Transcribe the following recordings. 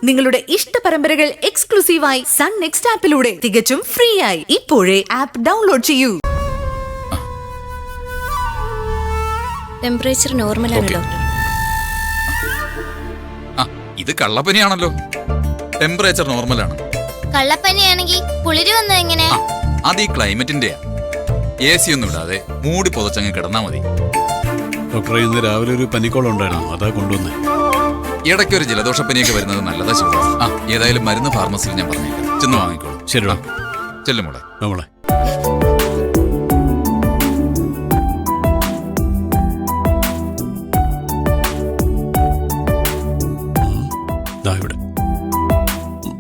നിങ്ങളുടെ ഇഷ്ട പരമ്പരകൾ എക്സ്ക്ലൂസീവായി സൺ നെക്സ്റ്റ് ആപ്പിലൂടെ തികച്ചും ഫ്രീ ആയി ഇപ്പോഴേ ആപ്പ് ഡൗൺലോഡ് ചെയ്യൂ. ടെമ്പറേച്ചർ നോർമലാണ് ഡോക്ടർ. ഇത് കള്ളപ്പനിയാണല്ലോ. ടെമ്പറേച്ചർ നോർമലാണ്. കള്ളപ്പനിയാണെങ്കിൽ കുളിര് വന്ന എങ്ങനെ? അത് ഈ ക്ലൈമറ്റിന്റെയാ. AC ഒന്നും ഇടാതെ മൂടി പുതച്ചങ്ങ് കിടന്നാ മതി. ഡോക്ടറെ, ഇന്ന് രാവിലെ ഒരു പനിക്കോളം ഉണ്ടായിരുന്നു, അതാ കൊണ്ടുവന്നേ. ഇടയ്ക്കൊരു ജലദോഷപ്പനിയൊക്കെ വരുന്നത് നല്ലതാ ശിവ. ഏതായാലും മരുന്ന് ഫാർമസിയിൽ ഞാൻ പറഞ്ഞേക്കാം, ചെന്ന് വാങ്ങിക്കോളൂ. ശരി ചെല്ലുമോളെ. നമ്മളെ ഇവിടെ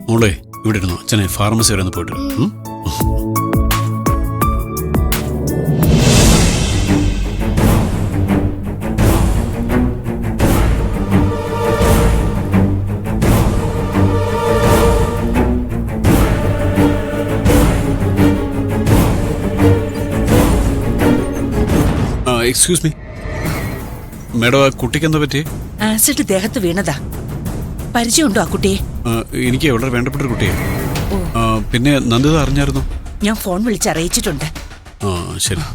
മോളെ ഇവിടെ ഇരുന്നു. അച്ഛനെ ഫാർമസി വരെ ഒന്ന് പോയിട്ട് എക്സ്ക്യൂസ് മീ മേഡം, ആ കുട്ടിക്ക് എന്താ പറ്റിയേ? ആസിഡ് ദേഹത്ത് വീണതാ. പരിചയമുണ്ടോ ആ കുട്ടിയെ? എനിക്ക് വളരെ വേണ്ടപ്പെട്ടൊരു കുട്ടിയെ. പിന്നെ നന്ദിത അറിഞ്ഞായിരുന്നു? ഞാൻ ഫോൺ വിളിച്ച് അറിയിച്ചിട്ടുണ്ട്. ശരി.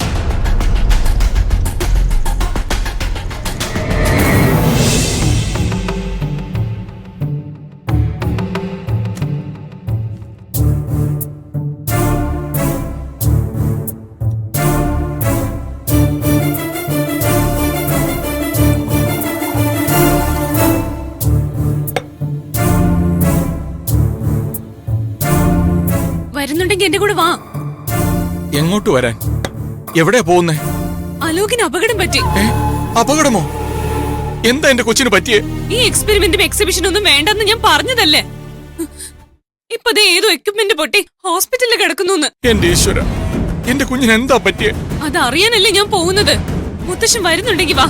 വരുന്നുണ്ടെങ്കിൽ എന്റെ കൂടെ വാ. എങ്ങോട്ട് വരാൻ? എവിടെയാ പോകുന്നേ? അലോകിന് അപകടം പറ്റി. അപകടമോ? എന്താ എന്റെ കൊച്ചിന് പറ്റിയേ? ഈ എക്സ്പെരിമെന്റും എക്സിബിഷനും ഒന്നും വേണ്ടെന്ന് ഞാൻ പറഞ്ഞതല്ലേ. ഇപ്പൊ ഏതോ എക്യുപ്മെന്റ് പൊട്ടി ഹോസ്പിറ്റലിൽ കിടക്കുന്നു. എന്റെ ഈശ്വര, എന്റെ കുഞ്ഞിന് എന്താ പറ്റിയേ? അതറിയാനല്ലേ ഞാൻ പോകുന്നത്. മുത്തശ്ശൻ വരുന്നുണ്ടെങ്കിൽ വാ.